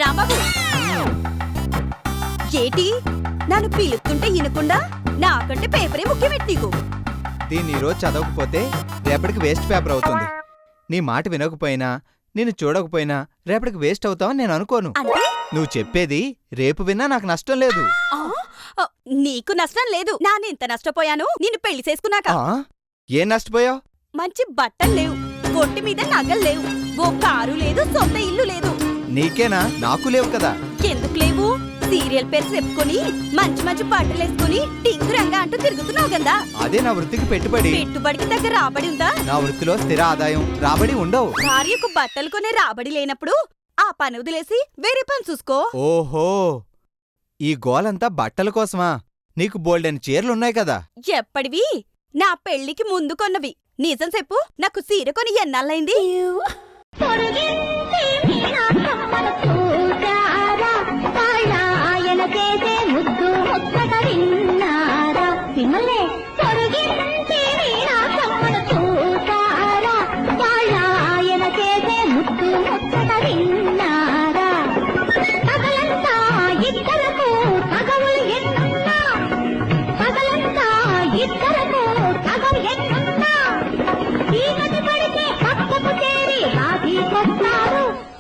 రాంబాబు ఏటి నన్ను పిలుస్తుంటే ఇనకుండా నాకంటే పేపరే ముఖ్యమెట్టి నీకు. దీన్ని ఈరోజు చదవకపోతే రేపటికి వేస్ట్ పేపర్ అవుతుంది. నీ మాట వినకపోయినా నిన్ను చూడకపోయినా రేపటికి వేస్ట్ అవుతావని నేను అనుకోను. నువ్వు చెప్పేది రేపు విన్నా నాకు నష్టం లేదు. నీకు నష్టం లేదు. నానెంత నష్టపోయాను నిన్ను పెళ్లి చేసుకున్నాక. ఏం నష్టపోయావు? మంచి బట్టలు లేవు, ఒంటి మీద నగలు లేవు, ఓ కారు లేదు, సొంత ఇల్లు లేదు. నీకేనా? నాకు లేవు కదా. ఎందుకు లేవు? సీరియల్ పేరు చెప్పుకొని మంచి మంచి బట్టలు వేసుకుని టింగురంగా అంటూ తిరుగుతున్నావు కదా. అదే నా వృత్తికి పెట్టుబడి. పెట్టుబడికి దగ్గర రాబడి ఉందా? నా వృత్తిలో స్థిర ఆదాయం రాబడి ఉండవు. భార్యకు బట్టలు కొనే రాబడి లేనప్పుడు ఆ పని వదిలేసి వేరే పని చూసుకో. ఓహో, ఈ గోలంతా బట్టల కోసమా? నీకు బోల్డెన్ చీరలున్నాయి కదా. ఎప్పటివి? నా పెళ్లికి ముందు కొన్నవి. నిజం చెప్పు, నాకు సీర కొని ఎన్నాళ్ళైంది?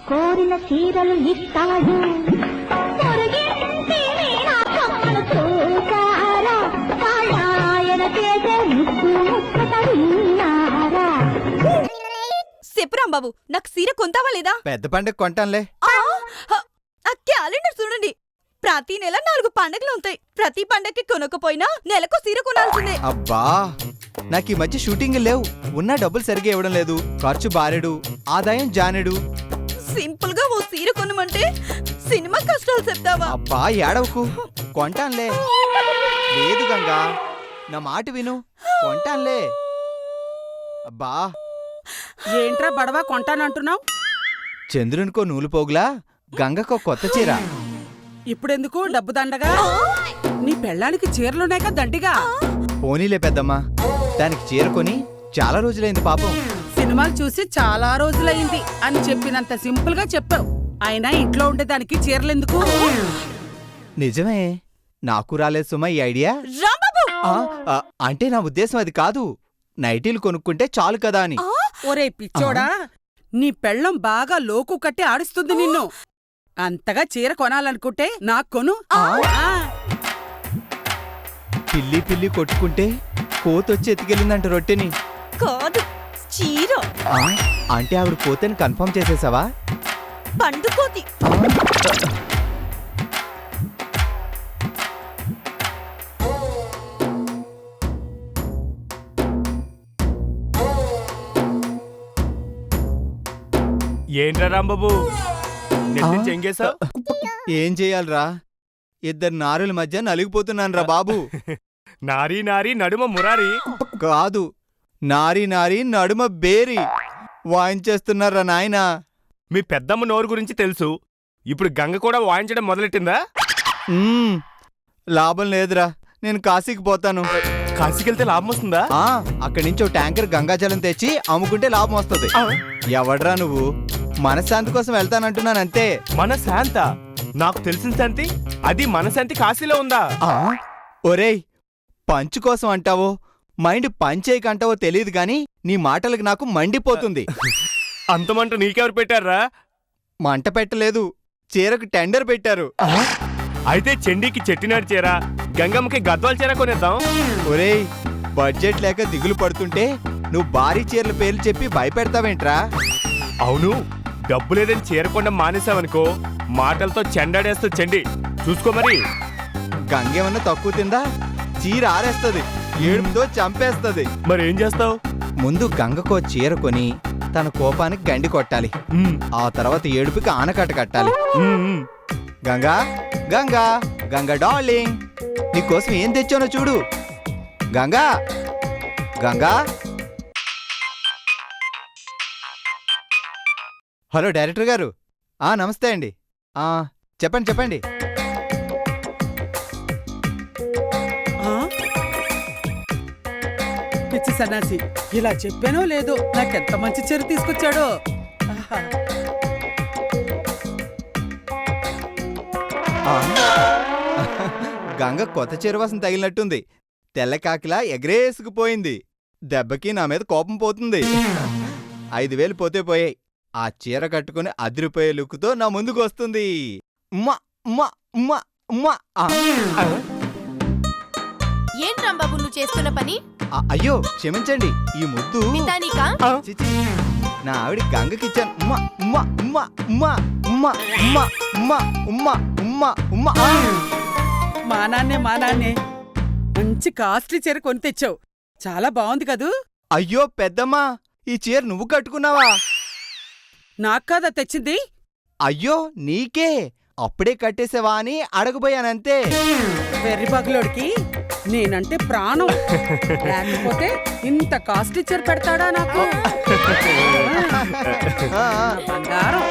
కోరిన చీరలు ఇస్తాడు. చెప్పురాంబాబు, నాకు సీర కొంటావా లేదా? పెద్ద పండుగ కొంటానులే. ఆ క్యాలెండర్ చూడండి, ప్రతి నెల 4 పండుగలు ఉంటాయి. ప్రతి పండగకి కొనకపోయినా నెలకు సీర కొనాల్సిందే. అబ్బా, నాకు ఈ మధ్య షూటింగ్ లేవు. ఉన్న డబ్బులు సరిగా ఇవ్వడం లేదు. ఖర్చు బారెడు, ఆదాయం జానెడు. సింపుల్ గా ఓ సీర కొనమంటే సినిమా కష్టాలు చెప్తావా? అబ్బా ఏడవకు, కొంటానులే. లేదు గంగా, నా మాట విను, కొంటానులే. అబ్బా, ఏంట్రా బడవా కొంటానంటున్నావు? చంద్రునికో నూలు పోగులా, గంగకో కొత్త చీర. ఇప్పుడెందుకు డబ్బు దండగా? నీ పెళ్ళానికి చీరలున్నాయి కదా దండిగా. పోనీలే పెద్దమ్మా, దానికి చీర కొని చాలా రోజులైంది పాపం. సినిమాలు చూసి చాలా రోజులైంది అని చెప్పినంత సింపుల్ గా చెప్పావు. అయినా ఇంట్లో ఉండేదానికి చీరలెందుకు? నిజమే, నాకు రాలేదు సుమా ఈ ఐడియా. అంటే నా ఉద్దేశం అది కాదు, నైటీలు కొనుక్కుంటే చాలు కదా అని. ఒరే పిచ్చోడా, నీ పెళ్ళం బాగా లోకు కట్టి ఆడిస్తుంది నిన్ను. అంతగా చీర కొనాలనుకుంటే నాకు కొను. పిల్లి పిల్లి కొట్టుకుంటే కోతొచ్చి ఎత్తుకెళ్ళిందంట రొట్టెని. కాదు, చీర. అంటే ఆవిడ కోతని కన్ఫర్మ్ చేసేసావా? పండుకోతి. ఏంట్రా రాంబాబు, చెంగేశా? ఏం చెయ్యాలరా, ఇద్దరు నారుల మధ్య నలిగిపోతున్నాను రా బాబు. నారీ నారీ నడుమ మురారి కాదు, నారీ నారీ నడుమ బేరి వాయించేస్తున్నారా నాయనా. మీ పెద్దమ్మ నోరు గురించి తెలుసు, ఇప్పుడు గంగ కూడా వాయించడం మొదలెట్టిందా? లాభం లేదురా, నేను కాశీకి పోతాను. కాశీకెళ్తే లాభం వస్తుందా? అక్కడి నుంచి ఓ ట్యాంకర్ గంగాజలం తెచ్చి అమ్ముకుంటే లాభం వస్తుంది. ఎవడ్రా నువ్వు? మనశ్శాంతి కోసం వెళ్తానంటున్నానంతే. మనశాంత? నాకు తెలిసిన శాంతి అది మనశాంతి కాశీలో ఉందా? ఒరేయ్, పంచు కోసం అంటావో మైండ్ పంచేయకంటావో తెలియదు గాని నీ మాటలకు నాకు మండిపోతుంది. అంతమంట నీకెవరు పెట్టారా? మంట పెట్టలేదు, చీరకు టెండర్ పెట్టారు. అయితే చెండీకి చెట్టినాడు చీర, గంగమ్మకి గద్వాల చీర కొనేద్దాం. ఒరేయ్, బడ్జెట్ లేక దిగులు పడుతుంటే నువ్వు భారీ చీరల పేర్లు చెప్పి భయపెడతావేంట్రా? అవును, డబ్బు లేదని చీర కొండ మానేసావనుకో మాటలతో చెండాడేస్తా చెండి, చూసుకో మరి. గంగేమన్నా తక్కువ తిందా? చీర ఆరేస్తుంది, ఏడుపుతో చంపేస్తుంది. మరేం చేస్తావు? ముందు గంగకో చీర కొని తన కోపానికి గండి కొట్టాలి. ఆ తర్వాత ఏడుపుకి ఆనకట్ట కట్టాలి. గంగా గంగా గంగా డార్లింగ్, నీకోసం ఏం తెచ్చానో చూడు. గంగా గంగా. హలో డైరెక్టర్ గారు. నమస్తే అండి. చెప్పండి చెప్పండి. పిచ్చి సన్నాసి, ఇలా చెప్పానో లేదో, నాకెంత మంచి చీర తీసుకొచ్చాడో. ఆ. గంగ కొత్త చీరవాసన తగిలినట్టుంది. తెల్లకాకిలా ఎగరేసుకుపోయింది. దెబ్బకి నా మీద కోపం పోతుంది. 5,000 పోతే పోయాయి. ఆ చీర కట్టుకుని అదిరిపోయే లుక్తో నా ముందుకు వస్తుంది. ఉమ్మా ఉమ్మా ఉమ్మా ఉమ్మా. ఆ. ఏం రాంబాబు నువ్వు చేస్తున్న పని? అయ్యో క్షమించండి, ఈ ముద్దు మితానికా? చిచి, నా ఆవిడ గంగకిచ్చాను. ఉమ్మా ఉమ్మా ఉమ్మా ఉమ్మా ఉమ్మా ఉమ్మా ఉమ్మా ఉమ్మా ఉమ్మా ఉమ్మా. ఆ. మా నాన్నే మంచి కాస్ట్లీ చీర కొని తెచ్చావు. చాలా బాగుంది కదూ. అయ్యో పెద్దమ్మా, ఈ చీర నువ్వు కట్టుకున్నావా? నాకు కాదా తెచ్చింది? అయ్యో నీకే. అప్పుడే కట్టేసావా అని అడగబోయానంతే. వెర్రి బగులోడికి నేనంటే ప్రాణం. లేకపోతే ఇంత కాస్ట్లీ చీర పెడతాడా నాకు? ఆ, ఆ. బంగారం.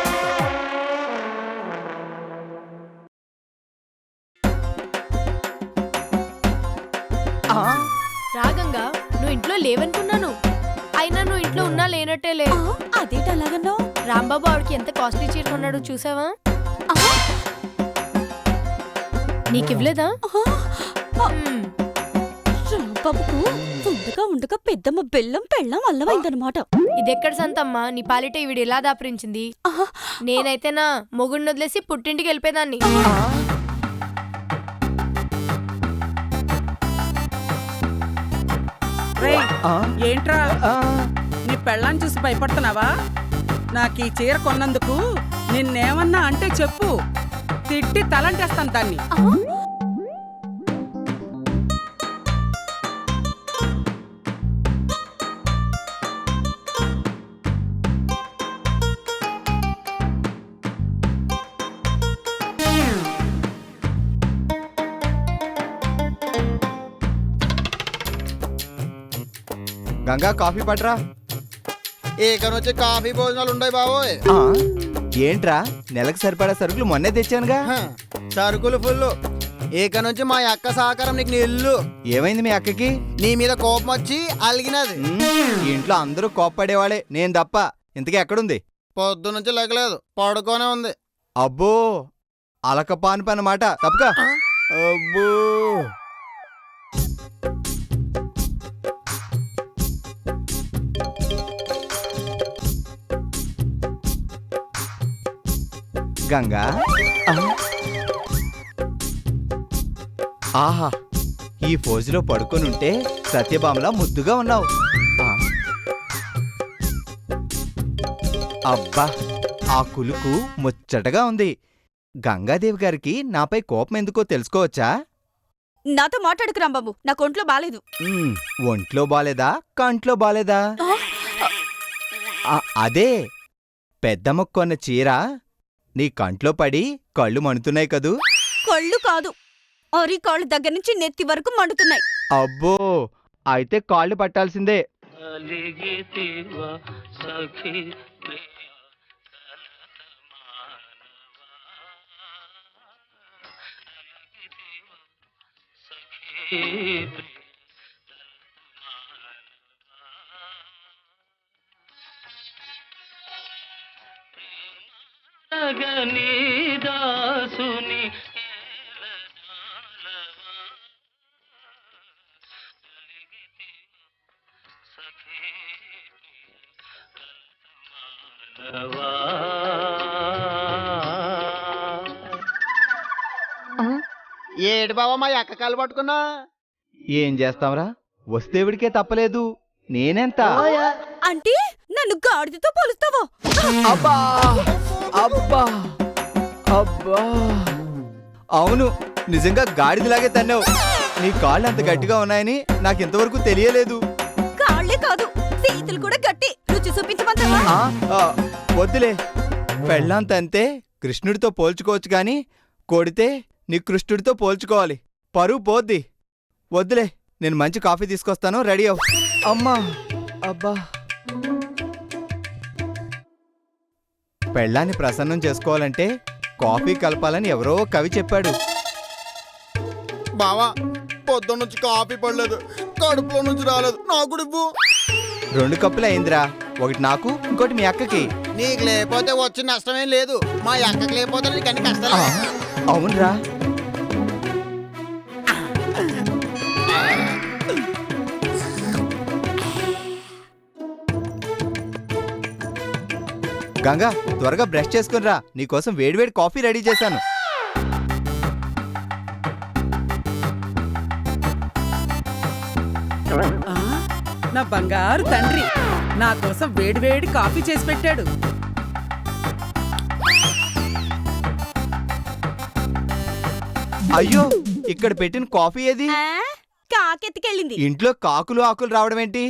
ఆ. రాగంగా నువ్వు ఇంట్లో లేవనుకున్నాను. అయినా నువ్వు ఇంట్లో ఉన్నా లేనట్టే లే. అదేంటి అలాగన్నావు? రాంబాబు ఆవిడకి ఎంత కాస్ట్లీ చీర కొన్నాడు చూసావా? నీకివ్వలేదా? రాంబాబుకు ఉండగా పెద్దమ్మ బెల్లం పెళ్ళం అల్లమైందనమాట. ఇదెక్కడ సంతమ్మా? నీ పాలిట ఈవిడ ఎలా దాపరించింది? నేనైతే నా మొగుడిని వదిలేసి పుట్టింటికి వెళ్ళిపోయేదాన్ని. రేయ్, ఆ. ఏంట్రా ఆ. నీ పెళ్ళాన్ని చూసి భయపడుతున్నావా? నాకు ఈ చీర కొన్నందుకు నిన్నేమన్నా అంటే చెప్పు, తిట్టి తలంటేస్తాను దాన్ని. గంగా కాఫీ పట్రా. ఇకనొచ్చి కాఫీ భోజనాలు ఉండయి బాబోయ్. ఆ. ఏంట్రా, నెలకు సరిపడా సరుకులు మొన్నే తెచ్చానుగా. హ, సరుకులు ఫుల్లు. ఇక నుంచి మా అక్క సహకారం నీకు నీ ఇల్లు. ఏమైంది మీ అక్కకి? నీ మీద కోపం వచ్చి అలిగినది. ఈ ఇంట్లో అందరూ కోప్పడేవాళ్ళే, నేను తప్ప. ఇంతకీ ఎక్కడుంది? పొద్దు నుంచి లెగలేదు, పడుకోనే ఉంది. అబ్బో, అలకపాను పని మాట. తప్పక. అబ్బో, గంగా. ఆ. ఆహా, ఈ పోజులో పడుకొనుంటే సత్యభామలా ముద్దుగా ఉన్నావు. ఆ. అబ్బా, ఆ కులుకు ముచ్చటగా ఉంది. గంగాదేవి గారికి నాపై కోపం ఎందుకో తెలుసుకోవచ్చా? నాతో మాట్లాడుకు రాంబాబు, నాకు ఒంట్లో బాలేదు. ఒంట్లో బాలేదా, కంట్లో బాలేదా? అదే పెద్దమ్మ కొన్న చీర నీ కంట్లో పడి కళ్ళు మండుతున్నాయి కదూ. కళ్ళు కాదు, అరి కాళ్ళు దగ్గర నుంచి నెత్తి వరకు మండుతున్నాయి. అబ్బో, అయితే కాళ్ళు పట్టాల్సిందే. దాసుని ఏడు బాబా మా అక్క కాలు పట్టుకున్నా. ఏం చేస్తాంరా, వస్తేవిడికే తప్పలేదు. నేనెంత? అంటే నన్ను గాడిదతో పోలుస్తావా? అబ్బా అబ్బా అబ్బా, అవును, నిజంగా గాడిదలాగే తన్నావు. నీ కాళ్ళు అంత గట్టిగా ఉన్నాయని నాకింతవరకు తెలియలేదు. కాళ్లే కాదు, చేతులు కూడా గట్టి. రుచి చూపించమంటావా? వద్దులే. పెళ్ళాంతంతే కృష్ణుడితో పోల్చుకోవచ్చు గాని కొడితే నీ కృష్ణుడితో పోల్చుకోవాలి. పరువు పోద్ది. వద్దులే, నేను మంచి కాఫీ తీసుకొస్తాను, రెడీ అవ్వు. అమ్మా అబ్బా. పెళ్ళాన్ని ప్రసన్నం చేసుకోవాలంటే కాఫీ కలపాలని ఎవరో కవి చెప్పాడు. బావా, పొద్దున్న నుంచి కాఫీ పడలేదు, కడుపులో నుంచి రాలేదు, నాకు ఇవ్వు. 2 కప్పులు అయిందిరా, ఒకటి నాకు, ఇంకోటి మీ అక్కకి. నీకు లేకపోతే వచ్చి నష్టమేం లేదు, మా అక్కకి లేకపోతే నీకు అన్ని కష్టాలు. అవునరా, గంగా త్వరగా బ్రష్ చేసుకుని రా, నీకోసం వేడివేడి కాఫీ రెడీ చేశాను. ఆ, నా బంగారు తండ్రి నా కోసం వేడివేడి కాఫీ చేసి పెట్టాడు. అయ్యో, ఇక్కడ పెట్టిన కాఫీ ఏది? ఆ, కాకెత్తికెళ్ళింది. ఇంట్లో కాకులు ఆకులు రావడం ఏంటి?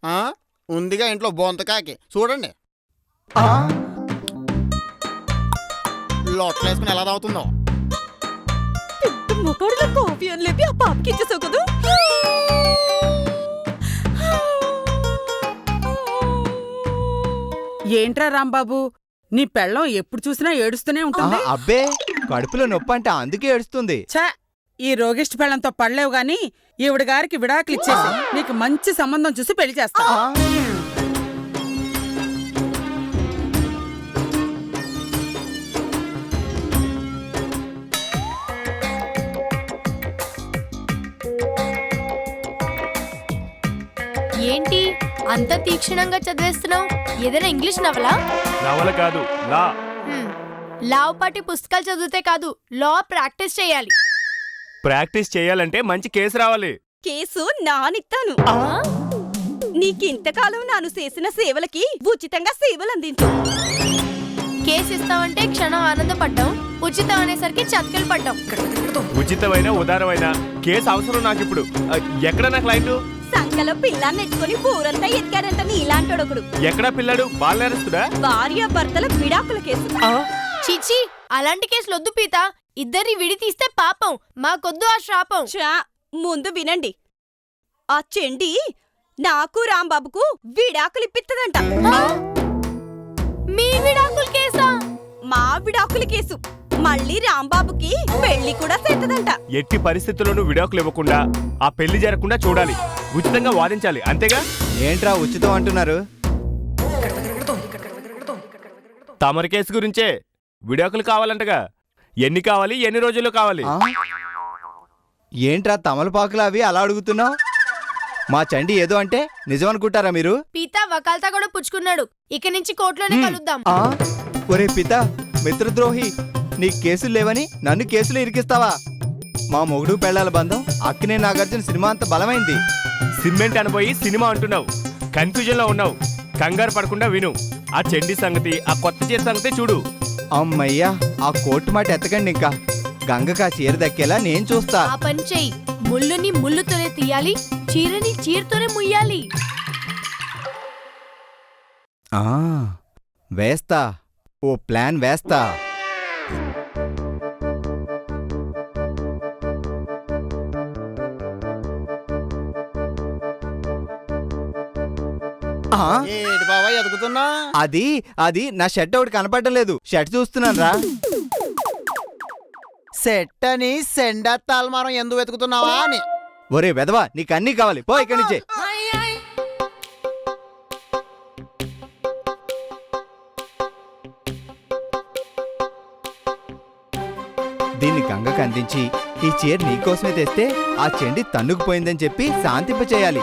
ఆ, ఉందిగా ఇంట్లో బొంతకాకి చూడండి ఆ, లోట్లేసుకుని ఎలా తాగుతుందో. ముఖడులో కాఫీ అని లేపి ఆ పాపకి ఇచ్చేసావు కదా. ఏంట్రా రాంబాబు, నీ పెళ్ళం ఎప్పుడు చూసినా ఏడుస్తూనే ఉంటుంది. అబ్బే, కడుపులో నొప్పి అంటే అందుకే ఏడుస్తుంది. ఛా, ఈ రోగిష్టి పెళ్ళంతో పడలేవు గాని ఈవిడ గారికి విడాకులు ఇచ్చేసి నీకు మంచి సంబంధం చూసి పెళ్లి చేస్తా. ఆ, ఏంటి అంత తీక్షణంగా చదివేస్తున్నావు? ఏదైనా ఇంగ్లీష్ నవలా? నవల కాదు, లా. లావుపాటి పుస్తకాలు చదివితే కాదు, లా ప్రాక్టీస్ చేయాలి. ప్రాక్టీస్ చేయాలంటే మంచి కేసు రావాలి. కేసు నానిస్తాను. ఆ? నీకింతకాలం నాను చేసిన సేవలకి ఉచితంగా సేవలు అందించు. కేసు ఇస్తావంటే క్షణం ఆనందపడ్డాం, ఉచితం అనేసరికి చతికిలు పడ్డాం. ఉచితమైన ఉదారమైన కేసు అవసరం నాకిప్పుడు. ఎక్కడ నా క్లయింట్? సంకలో పిల్లాన్ని ఎత్తుకుని ఊరంతా ఎత్తికాడంట నీలాంటోడొకడు. ఎక్కడా పిల్లాడు? బాలనేరస్తుడా? భార్య భర్తల విడాకుల కేసు. చీచి, అలాంటి కేసులు వద్దు పీత. ఇద్దరిని విడి తీస్తే పాపం, మాకొద్దు ఆ శాపం. చా, ముందు వినండి. ఆ చెండి నాకు రాంబాబుకు విడాకులు ఇప్పిత్తదంట. మీ విడాకుల కేసా? మా విడాకుల కేసు. మళ్ళీ రాంబాబుకి పెళ్లి కూడా చేస్తదంట. ఎట్టి పరిస్థితుల్లోనూ విడాకులు ఇవ్వకుండా ఆ పెళ్లి జరగకుండా చూడాలి. ఉచితంగా వాదించాలి, అంతేగా? ఏంట్రా ఉచితం అంటున్నారు? తమరి కేసు గురించే. విడాకులు కావాలంటగా. ఎన్ని కావాలి, ఎన్ని రోజుల్లో కావాలి? ఆ? ఏంట్రా తమలపాకులు అవి అలా అడుగుతున్నావు? మా చండి ఏదో అంటే నిజం అనుకుంటారా మీరు? పీత వకాల్తా కూడా పుచ్చుకున్నాడు. ఇక నుంచి కోర్టులోనే కలుద్దాం. ఆ, ఒరే పిత, మిత్రద్రోహి, నీ కేసులు లేవని నన్ను కేసులు ఇరికిస్తావా? మా మొగుడు పెళ్ళాల బంధం అక్కినే నాగార్జున సినిమా అంత బలమైంది. సిమెంట్ అనబోయి సినిమా అంటున్నావు. కన్ఫ్యూజన్ లో ఉన్నావు. కంగారు పడకుండా విను. ఆ చెండి సంగతి, ఆ కొత్త చీర సంగతి చూడు. అమ్మయ్యా, ఆ కోర్టు మాట ఎత్తకండి ఇంకా. గంగకా చీర దక్కేలా నేను చూస్తా. ఆ పని చెయ్యి. ముళ్ళుని ముళ్ళుతోనే తీయాలి, చీరని చీరతోనే ముయ్యాలి. ఆ, వేస్తా, ఓ ప్లాన్ వేస్తా. ఆ, ఏడు బాబా ఎదుగుతున్నా. అది అది నా షర్ట్ ఒకటి కనపడడం లేదు. షర్ట్ చూస్తున్నాను రా. సెట్ అని సెండా తాల్మారం ఎందుకు వెతుకుతున్నావా అని. ఒరే వెధవా, నీకు అన్నీ కావాలి, పో ఇక్కడి నుంచే. దీన్ని గంగకు అందించి ఈ చీర నీకోసమే తెస్తే ఆ చెండి తన్నుకుపోయిందని చెప్పి శాంతింపచేయాలి.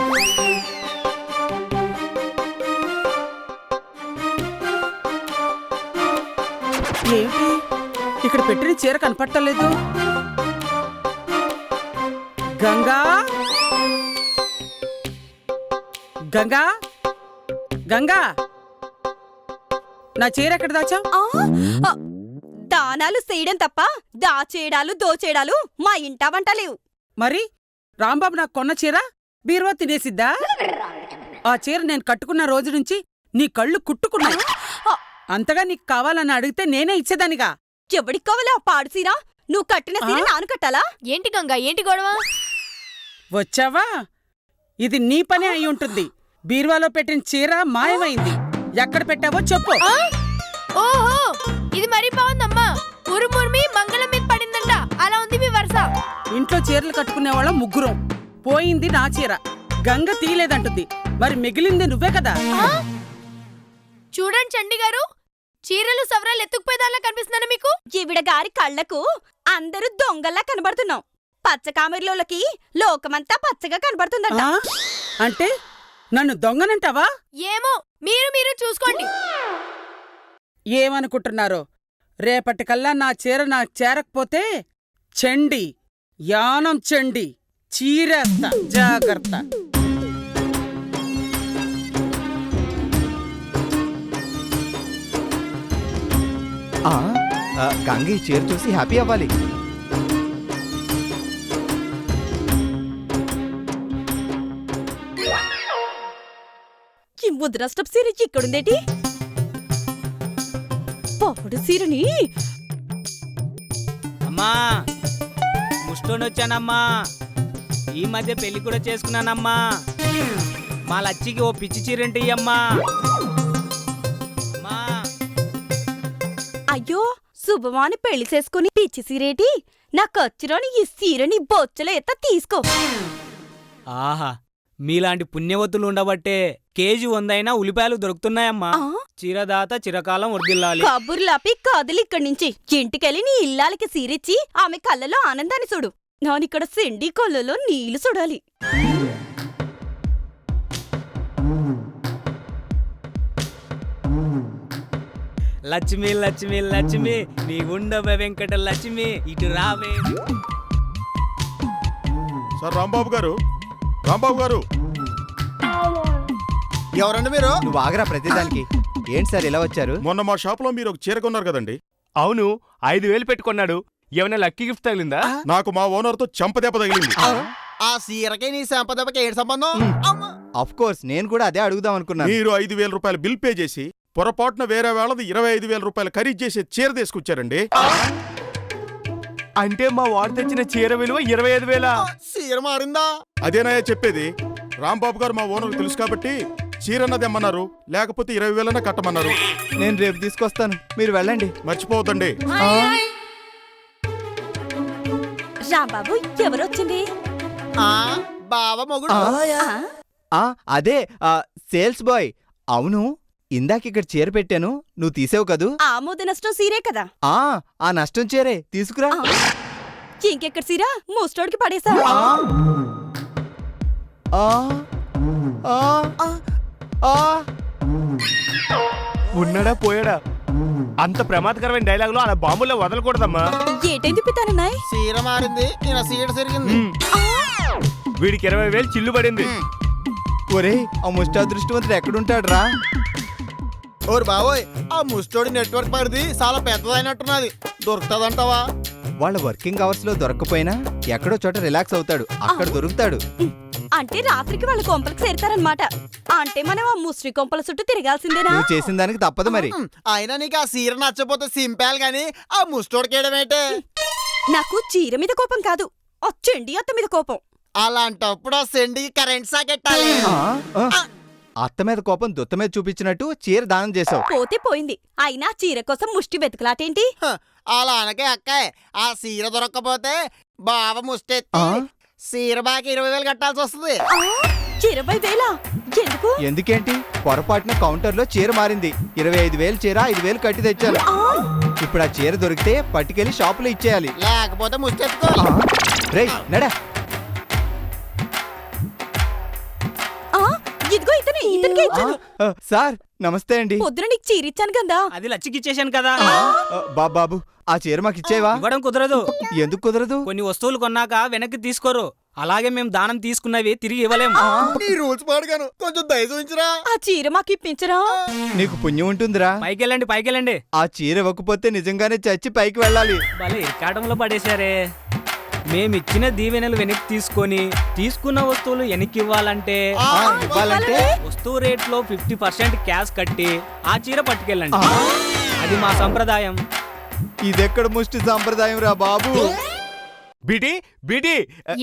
ఏంటి ఇక్కడ పెట్టిన చీర కనపట్టలేదు? గంగా, గంగా, గంగా, నా చీర ఎక్కడ దాచావు? దానాలు చేయడం తప్ప దాచేయడాలు దోచేయడాలు మా ఇంటా వంట లేవు. మరి రాంబాబు నాకు కొన్న చీర బీరువా తినేసిద్దా? ఆ చీర నేను కట్టుకున్న రోజు నుంచి నీ కళ్ళు కుట్టుకున్నాయి. అంతగా నీకు కావాలని అడిగితే నేనే ఇచ్చేదానిగా. ఎవడికి కావాలా పాడు సీర? నువ్వు కట్టిన సీర నాను కట్టాలా? ఏంటి గంగా, ఏంటి గొడవ? వచ్చావా? ఇది నీ పనే అయి ఉంటుంది. బీరువాలో పెట్టిన చీర మాయమైంది. ఎక్కడ పెట్టావో చెప్పు. ఆ? ఓహో, ఇది మరీ బాగుందమ్మా. ఉరుమురిమి మంగళం మీద పడిందంట. అలా ఉంది మీ వరుస. ఇంట్లో చీరలు కట్టుకునే వాళ్ళం ముగ్గురం. పోయింది నా చీర, గంగ తీయలేదంటుంది. మరి మిగిలింది నువ్వే కదా. ఆ? చూడండి చండి గారు, చీరలు సవరాలు ఎత్తుకుపోయేదాల్లా కనిపిస్తున్నాను మీకు. ఈవిడ గారి కళ్ళకు అందరూ దొంగల్లా కనబడుతున్నాం. పచ్చకామెర్లోలకి లోకమంతా పచ్చగా కనబడుతుందంట. అంటే నన్ను దొంగనంటావా? ఏమో, మీరు చూసుకోండి. ఏమనుకుంటున్నారో రేపటికల్లా నా చీర నాకు చేరకపోతే చెండి యానం చెండి చీరేస్తా జాగ్రత్త. గంగ ఈ చీర చూసి హ్యాపీ అవ్వాలి. ఈ ముద్రష్టం సీర ఇక్కడుందేటి? పప్పుడు సీరని అమ్మా ముష్టోనొచ్చానమ్మా. ఈ మధ్య పెళ్లి కూడా చేసుకున్నానమ్మా. మా లచ్చికి ఓ పిచ్చి చీరంటి అమ్మా. అయ్యో శుభమాని పెళ్లి చేసుకుని పిచ్చి సీరేటి? నాకొచ్చిరాని ఈ సీరని బొచ్చలో ఎత్త తీసుకో. ఆహా, మీలాంటి పుణ్యవతులు ఉండబట్టే కేజీ 100 ఉల్లిపాయలు దొరుకుతున్నాయమ్మా. చీరదాత చిరకాలం వర్దిల్లాలి. కబుర్లాపి కదిలి ఇక్కడి నుంచి ఇంటికెళ్ళి నీ ఇల్లాలకి సీరిచ్చి ఆమె కళ్ళలో ఆనందాన్ని చూడు. నానిక్కడ సెండి కళ్ళలో నీళ్లు చూడాలి. లక్ష్మి లక్ష్మి లక్ష్మి నీ ఉండవ వెంకట లక్ష్మి ఇటు రావే. సార్ రాంబాబు గారు, రాంబాబు గారు. ఎవరండి మీరు? నువ్వు ఆగరా ప్రతిదానికి. ఏంటి సార్ ఇలా వచ్చారు? మొన్న మా షాప్ లో మీరు ఒక చీర కొన్నారు కదండి. అవును, 5,000 పెట్టుకున్నాడు. ఏమైనా లక్కీ గిఫ్ట్ తగిలిందా? నాకు మా ఓనర్ తో చెంపదెబ్బ తగిలింది. ఆ సీరకి నీ సంపదకి ఏడు సంబంధం? అఫ్ కోర్స్ నేను కూడా అదే అడుగుదాం అనుకున్నాను. మీరు 5,000 రూపాయలు బిల్ పే చేసి పొరపాటున వేరే వేళది 25,000 రూపాయలు ఖరీదు చేసే చీర తీసుకొచ్చారండి. అంటే మా వాడు తెచ్చిన చీర విలువ 25,000. సీర మారిందా? అదేనాయా చెప్పేది. రాంబాబు గారు మా ఓనర్ తెలుసు కాబట్టి చీరన్నది అమ్మన్నారు, లేకపోతే 20,000 కట్టమన్నారు. నేను రేపు తీసుకొస్తాను, మీరు వెళ్ళండి. మర్చిపోవద్దండి. రాంబాబు ఎవరొచ్చింది? బావ మొగుడు. అదే సేల్స్ బాయ్. అవును, ఇందాక ఇక్కడ చీర పెట్టాను, నువ్వు తీసావు కదూ? ఆ ముద్ద నష్టం సీరే కదా. ఆ నష్టం చీరే తీసుకురా. ఇంకెక్కడ సీరా ముస్టోడికి పడేసా. ఉన్నాడా పోయాడా? అంత ప్రమాదకరమైన డైలాగులు అలా బాంబుల్లో వదలకూడదమ్మా. ఏటైంది పితానన్నాయ్? సీర మారింది, ఈయన సీడ సిరిగింది. వీడికి 20,000 చిల్లు పడింది. ఒరే, ఆ ముష్టాదృష్టవంతుడు ఎక్కడుంటాడు రా? ఓరు బావోయ్, ఆ ముస్టోడి నెట్వర్క్ పరిధి చాలా పెద్దదైనట్టున్నది. దొరుకుతుందంటావా? వాళ్ళ వర్కింగ్ అవర్స్ లో దొరకపోయినా ఎక్కడో చోట రిలాక్స్ అవుతాడు, అక్కడ దొరుకుతాడు. అంటే రాత్రికి వాళ్ళ కొంపలకు చేరుతారనమాట. అంటే మనం ఆ ముస్రి కొంపల చుట్టూ తిరగాల్సిందేనా? నువ్వు చేసిన దానికి తప్పదు మరి. అయినా నీకు ఆ సీర నచ్చపోతే సింపాల్ గాని ఆ ముస్టోడికేయడమేంటే? నాకు చీర మీద కోపం కాదు, ఆ చెండి అత్త మీద కోపం. అలాంటప్పుడు ఆ సెండికి కరెంట్ సాకెట్టాలి. అత్త మీద కోపం దుత్త మీద చూపించినట్టు చీర దానం చేసావు. పోతే పోయింది, అయినా చీర కోసం ముష్టి వెతుకులాటేంటి? అలా అనకే అక్కాయ్. ఆ సీర దొరక్కపోతే బావ ముష్టెత్తి సీర బాకి 20,000 కట్టాల్సి వస్తుంది. 20,000? ఎందుకు? ఎందుకేంటి, పొరపాటున కౌంటర్ లో చీర మారింది. 25,000 చీర 5,000 కట్టి తెచ్చాను. ఇప్పుడు ఆ చీర దొరికితే పట్టుకెళ్లి షాపులో ఇచ్చేయాలి, లేకపోతే ముష్టెత్తుకో. రేయ్ నడా. ఇదిగో ఇతనికి ఇచ్చాను. సార్ నమస్తే అండి. పొద్దున నీకు చీర ఇచ్చాను కదా. అది లచ్చికిచ్చేశాను కదా. బాబు ఆ చీర మాకు ఇచ్చేవా? ఇవ్వడం కుదరదు. ఎందుకు కుదరదు? కొన్ని వస్తువులు కొన్నాక వెనక్కి తీసుకోరు. అలాగే మేము దానం తీసుకున్నవి తిరిగి ఇవ్వలేము. నీ రూల్స్ పాడుగాను, కొంచెం దయ చూపించరా. ఆ చీర మాకు ఇప్పించరా? నీకు పుణ్యం ఉంటుందిరా. పైకెళ్ళండి పైకెళ్ళండి. ఆ చీర ఇవ్వకపోతే నిజంగానే చచ్చి పైకి వెళ్ళాలి. భలే ఇరకాటంలో పడేశారే. మేమిచ్చిన దీవెనలు వెనక్కి తీసుకున్న వస్తువులు వెనక్కి ఇవ్వాలంటే వస్తువు రేట్లో 50% క్యాష్ కట్టి ఆ చీర పట్టుకెళ్ళండి. అది మా సంప్రదాయం. ఇదెక్కడ ముష్టి సంప్రదాయం రా బాబు. బిడి బిడి,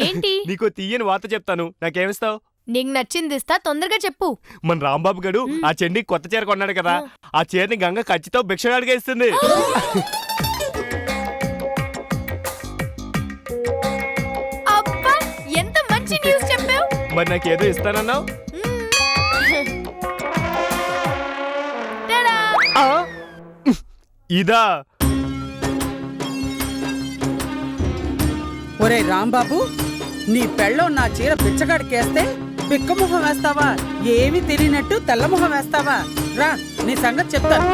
ఏంటి? నీకు తీయని వార్త చెప్తాను, నాకేమిస్తావు? నీకు నచ్చింది ఇస్తా, తొందరగా చెప్పు. మన రాంబాబు గడు ఆ చెండి కొత్త చీర కొన్నాడు కదా, ఆ చీరని గంగ ఖచ్చితంగా భిక్షగాడిగా ఇస్తుంది. అబ్బా, ఎంత మంచి న్యూస్ చెప్పావు. మరి నాకేదో ఇస్తానన్నావు. ఇదా? ఒరే రాంబాబు, నీ పెళ్ళం నా చీర బిచ్చగాడికేస్తే బిక్కమొహం వేస్తావా? ఏమీ తెలియనట్టు తెల్లమొహం వేస్తావా? రా, నీ సంగతి చెప్తాను.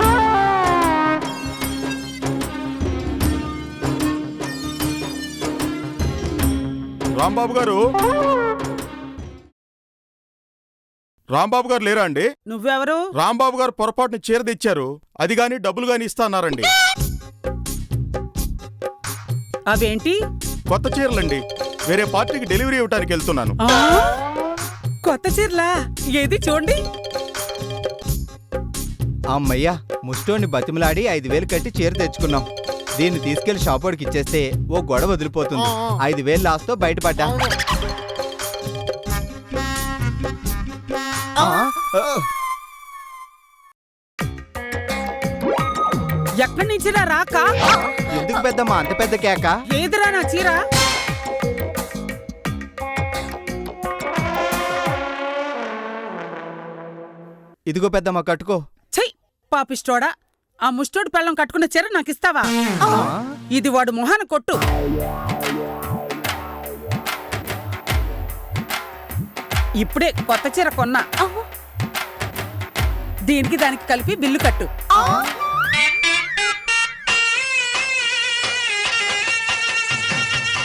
రాంబాబు గారు రాంబాబు గారు లేరా అండి? నువ్వెవరు? రాంబాబు గారు పొరపాటున చీర తెచ్చారు, అది గాని డబ్బులు గాని ఇస్తా అన్నారండి. అవేంటి? కొత్త చీరలండి, వేరే పార్టీకి డెలివరీ ఇవ్వడానికి వెళ్తున్నాను. ఆ? కొత్త చీరలా? ఏది చూడండి. అమ్మయ్యా, ముష్టోని బతిమలాడి 5,000 కట్టి చీర తెచ్చుకున్నాం. దీన్ని తీసుకెళ్లి షాపోడికి ఇచ్చేస్తే ఓ గొడవ వదిలిపోతుంది. 5,000 లాస్తో బయటపడ్డా. ఎక్కడి నుంచిరా రాక? ఎందుకు పెద్దమ్మా అంత పెద్ద కేక? ఏదిరా నా చీర? ఇదిగో పెద్దమ్మా, కట్టుకో. చెయ్ పాపిష్టోడా, ఆ ముష్టోడు పెళ్ళం కట్టుకున్న చీర నాకు ఇస్తావా? ఇది వాడు మొహాన కొట్టు. ఇప్పుడే కొత్త చీర కొన్నా. దీనికి దానికి కలిపి బిల్లు కట్టు.